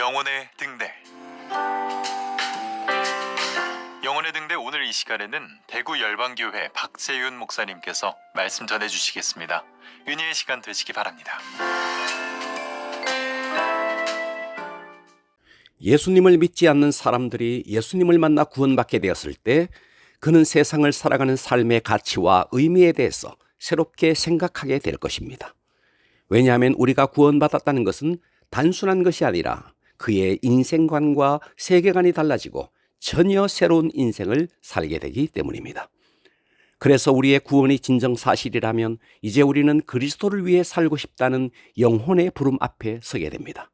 영혼의 등대. 영혼의 등대 오늘 이 시간에는 대구 열방교회 박재윤 목사님께서 말씀 전해주시겠습니다. 은혜의 시간 되시기 바랍니다. 예수님을 믿지 않는 사람들이 예수님을 만나 구원받게 되었을 때 그는 세상을 살아가는 삶의 가치와 의미에 대해서 새롭게 생각하게 될 것입니다. 왜냐하면 우리가 구원받았다는 것은 단순한 것이 아니라 그의 인생관과 세계관이 달라지고 전혀 새로운 인생을 살게 되기 때문입니다. 그래서 우리의 구원이 진정 사실이라면 이제 우리는 그리스도를 위해 살고 싶다는 영혼의 부름 앞에 서게 됩니다.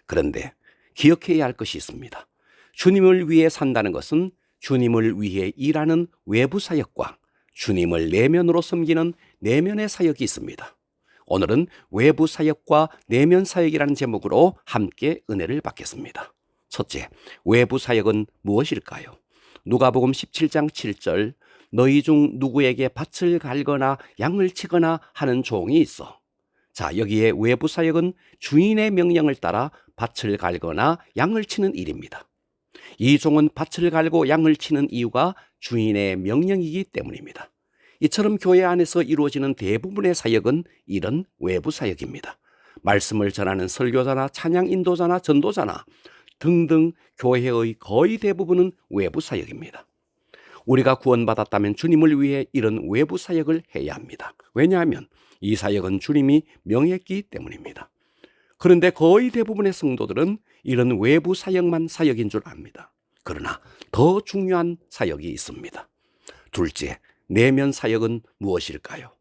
그런데 기억해야 할 것이 있습니다. 주님을 위해 산다는 것은 주님을 위해 일하는 외부 사역과 주님을 내면으로 섬기는 내면의 사역이 있습니다. 오늘은 외부 사역과 내면 사역이라는 제목으로 함께 은혜를 받겠습니다. 첫째, 외부 사역은 무엇일까요? 누가복음 17장 7절, 너희 중 누구에게 밭을 갈거나 양을 치거나 하는 종이 있어. 자, 여기에 외부 사역은 주인의 명령을 따라 밭을 갈거나 양을 치는 일입니다. 이 종은 밭을 갈고 양을 치는 이유가 주인의 명령이기 때문입니다. 이처럼 교회 안에서 이루어지는 대부분의 사역은 이런 외부 사역입니다. 말씀을 전하는 설교자나 찬양 인도자나 전도자나 등등 교회의 거의 대부분은 외부 사역입니다. 우리가 구원받았다면 주님을 위해 이런 외부 사역을 해야 합니다. 왜냐하면 이 사역은 주님이 명했기 때문입니다. 그런데 거의 대부분의 성도들은 이런 외부 사역만 사역인 줄 압니다. 그러나 더 중요한 사역이 있습니다. 둘째, 내면 사역은 무엇일까요?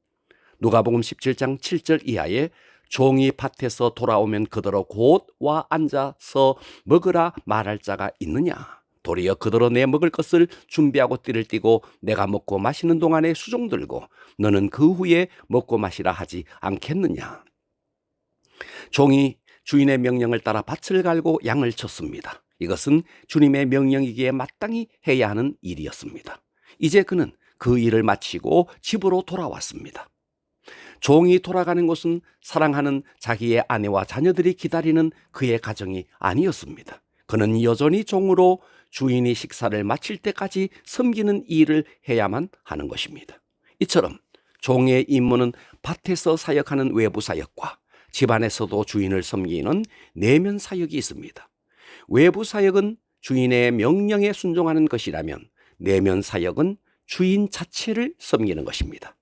누가복음 17장 7절 이하에 종이 밭에서 돌아오면 그대로 곧 와 앉아서 먹으라 말할 자가 있느냐? 도리어 그대로 내 먹을 것을 준비하고 띠를 띠고 내가 먹고 마시는 동안에 수종 들고 너는 그 후에 먹고 마시라 하지 않겠느냐? 종이 주인의 명령을 따라 밭을 갈고 양을 쳤습니다. 이것은 주님의 명령이기에 마땅히 해야 하는 일이었습니다. 이제 그는 그 일을 마치고 집으로 돌아왔습니다. 종이 돌아가는 곳은 사랑하는 자기의 아내와 자녀들이 기다리는 그의 가정이 아니었습니다. 그는 여전히 종으로 주인이 식사를 마칠 때까지 섬기는 일을 해야만 하는 것입니다. 이처럼 종의 임무는 밭에서 사역하는 외부 사역과 집안에서도 주인을 섬기는 내면 사역이 있습니다. 외부 사역은 주인의 명령에 순종하는 것이라면 내면 사역은 주인 자체를 섬기는 것입니다.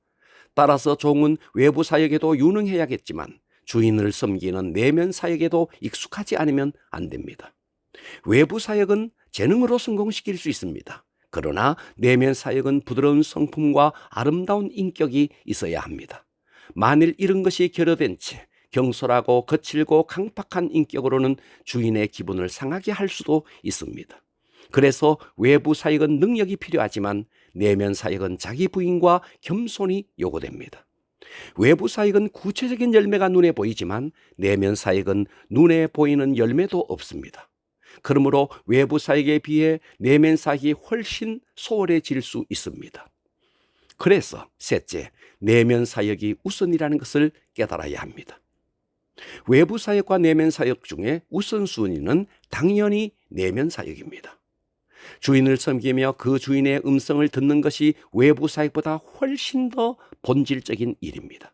따라서 종은 외부 사역에도 유능해야겠지만 주인을 섬기는 내면 사역에도 익숙하지 않으면 안 됩니다. 외부 사역은 재능으로 성공시킬 수 있습니다. 그러나 내면 사역은 부드러운 성품과 아름다운 인격이 있어야 합니다. 만일 이런 것이 결여된 채 경솔하고 거칠고 강팍한 인격으로는 주인의 기분을 상하게 할 수도 있습니다. 그래서 외부 사역은 능력이 필요하지만 내면 사역은 자기 부인과 겸손이 요구됩니다. 외부 사역은 구체적인 열매가 눈에 보이지만 내면 사역은 눈에 보이는 열매도 없습니다. 그러므로 외부 사역에 비해 내면 사역이 훨씬 소홀해질 수 있습니다. 그래서 셋째, 내면 사역이 우선이라는 것을 깨달아야 합니다. 외부 사역과 내면 사역 중에 우선순위는 당연히 내면 사역입니다. 주인을 섬기며 그 주인의 음성을 듣는 것이 외부 사역보다 훨씬 더 본질적인 일입니다.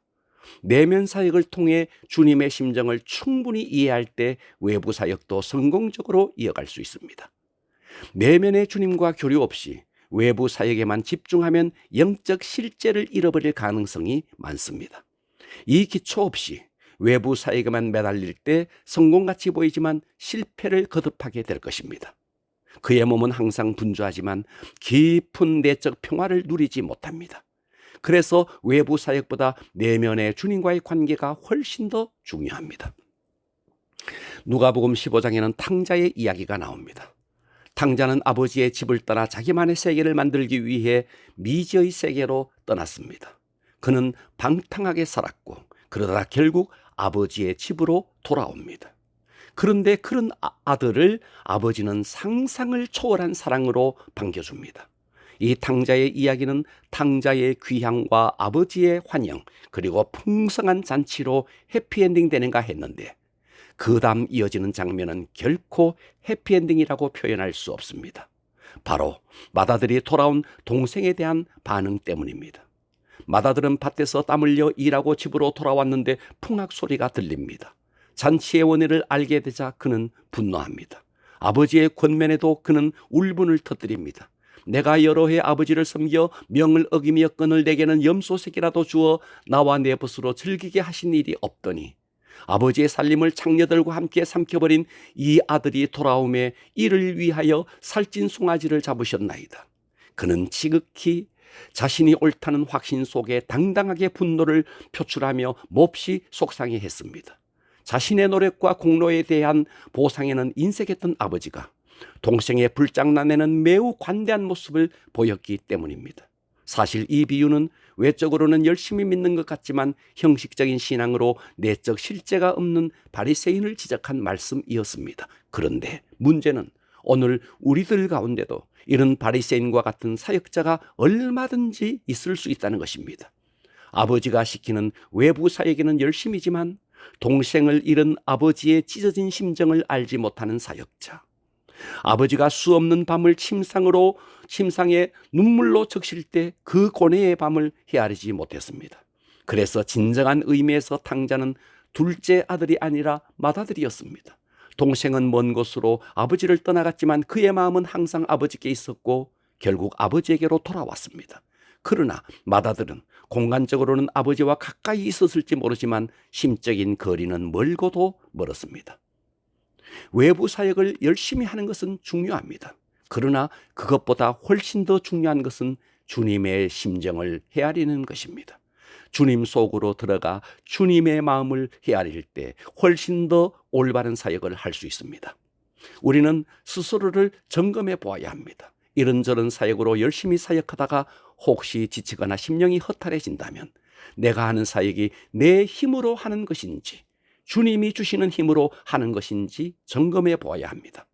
내면 사역을 통해 주님의 심정을 충분히 이해할 때 외부 사역도 성공적으로 이어갈 수 있습니다. 내면의 주님과 교류 없이 외부 사역에만 집중하면 영적 실제를 잃어버릴 가능성이 많습니다. 이 기초 없이 외부 사역에만 매달릴 때 성공같이 보이지만 실패를 거듭하게 될 것입니다. 그의 몸은 항상 분주하지만 깊은 내적 평화를 누리지 못합니다. 그래서 외부 사역보다 내면의 주님과의 관계가 훨씬 더 중요합니다. 누가복음 15장에는 탕자의 이야기가 나옵니다. 탕자는 아버지의 집을 떠나 자기만의 세계를 만들기 위해 미지의 세계로 떠났습니다. 그는 방탕하게 살았고 그러다 결국 아버지의 집으로 돌아옵니다. 그런데 그런 아들을 아버지는 상상을 초월한 사랑으로 반겨줍니다. 이 탕자의 이야기는 탕자의 귀향과 아버지의 환영 그리고 풍성한 잔치로 해피엔딩 되는가 했는데 그 다음 이어지는 장면은 결코 해피엔딩이라고 표현할 수 없습니다. 바로 맏아들이 돌아온 동생에 대한 반응 때문입니다. 맏아들은 밭에서 땀 흘려 일하고 집으로 돌아왔는데 풍악 소리가 들립니다. 잔치의 원인을 알게 되자 그는 분노합니다. 아버지의 권면에도 그는 울분을 터뜨립니다. 내가 여러 해 아버지를 섬겨 명을 어기며 끈을 내게는 염소새끼라도 주어 나와 내 벗으로 즐기게 하신 일이 없더니 아버지의 살림을 장녀들과 함께 삼켜버린 이 아들이 돌아오매 이를 위하여 살찐 송아지를 잡으셨나이다. 그는 지극히 자신이 옳다는 확신 속에 당당하게 분노를 표출하며 몹시 속상해했습니다. 자신의 노력과 공로에 대한 보상에는 인색했던 아버지가 동생의 불장난에는 매우 관대한 모습을 보였기 때문입니다. 사실 이 비유는 외적으로는 열심히 믿는 것 같지만 형식적인 신앙으로 내적 실제가 없는 바리새인을 지적한 말씀이었습니다. 그런데 문제는 오늘 우리들 가운데도 이런 바리새인과 같은 사역자가 얼마든지 있을 수 있다는 것입니다. 아버지가 시키는 외부 사역에는 열심이지만 동생을 잃은 아버지의 찢어진 심정을 알지 못하는 사역자. 아버지가 수없는 밤을 침상에 눈물로 적실 때 그 고뇌의 밤을 헤아리지 못했습니다. 그래서 진정한 의미에서 탕자는 둘째 아들이 아니라 맏아들이었습니다. 동생은 먼 곳으로 아버지를 떠나갔지만 그의 마음은 항상 아버지께 있었고 결국 아버지에게로 돌아왔습니다. 그러나 맏아들은 공간적으로는 아버지와 가까이 있었을지 모르지만 심적인 거리는 멀고도 멀었습니다. 외부 사역을 열심히 하는 것은 중요합니다. 그러나 그것보다 훨씬 더 중요한 것은 주님의 심정을 헤아리는 것입니다. 주님 속으로 들어가 주님의 마음을 헤아릴 때 훨씬 더 올바른 사역을 할 수 있습니다. 우리는 스스로를 점검해 보아야 합니다. 이런저런 사역으로 열심히 사역하다가 혹시 지치거나 심령이 허탈해진다면 내가 하는 사역이 내 힘으로 하는 것인지 주님이 주시는 힘으로 하는 것인지 점검해 보아야 합니다.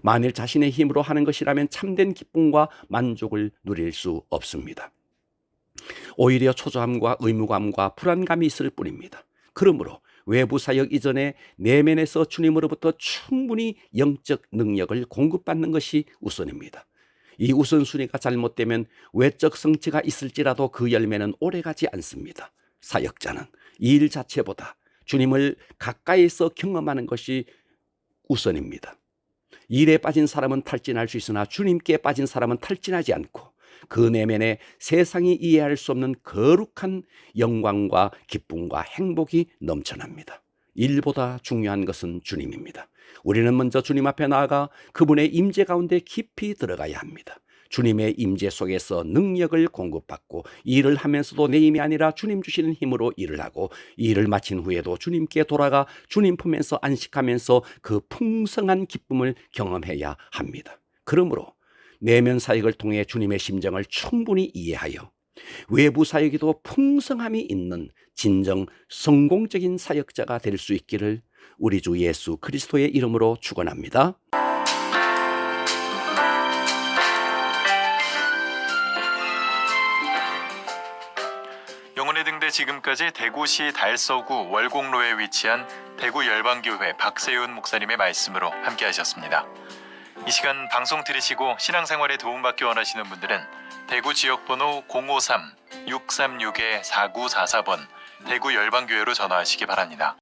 만일 자신의 힘으로 하는 것이라면 참된 기쁨과 만족을 누릴 수 없습니다. 오히려 초조함과 의무감과 불안감이 있을 뿐입니다. 그러므로 외부 사역 이전에 내면에서 주님으로부터 충분히 영적 능력을 공급받는 것이 우선입니다. 이 우선순위가 잘못되면 외적 성취가 있을지라도 그 열매는 오래가지 않습니다. 사역자는 이 일 자체보다 주님을 가까이서 경험하는 것이 우선입니다. 일에 빠진 사람은 탈진할 수 있으나 주님께 빠진 사람은 탈진하지 않고 그 내면에 세상이 이해할 수 없는 거룩한 영광과 기쁨과 행복이 넘쳐납니다. 일보다 중요한 것은 주님입니다. 우리는 먼저 주님 앞에 나아가 그분의 임재 가운데 깊이 들어가야 합니다. 주님의 임재 속에서 능력을 공급받고 일을 하면서도 내 힘이 아니라 주님 주시는 힘으로 일을 하고 일을 마친 후에도 주님께 돌아가 주님 품에서 안식하면서 그 풍성한 기쁨을 경험해야 합니다. 그러므로 내면 사역을 통해 주님의 심정을 충분히 이해하여 외부 사역에도 풍성함이 있는 진정 성공적인 사역자가 될 수 있기를 우리 주 예수 그리스도의 이름으로 축원합니다. 영혼의 등대 지금까지 대구시 달서구 월곡로에 위치한 대구 열방교회 박세윤 목사님의 말씀으로 함께 하셨습니다. 이 시간 방송 들으시고 신앙생활에 도움받기 원하시는 분들은 대구 지역번호 053-636-4944번 대구 열방교회로 전화하시기 바랍니다.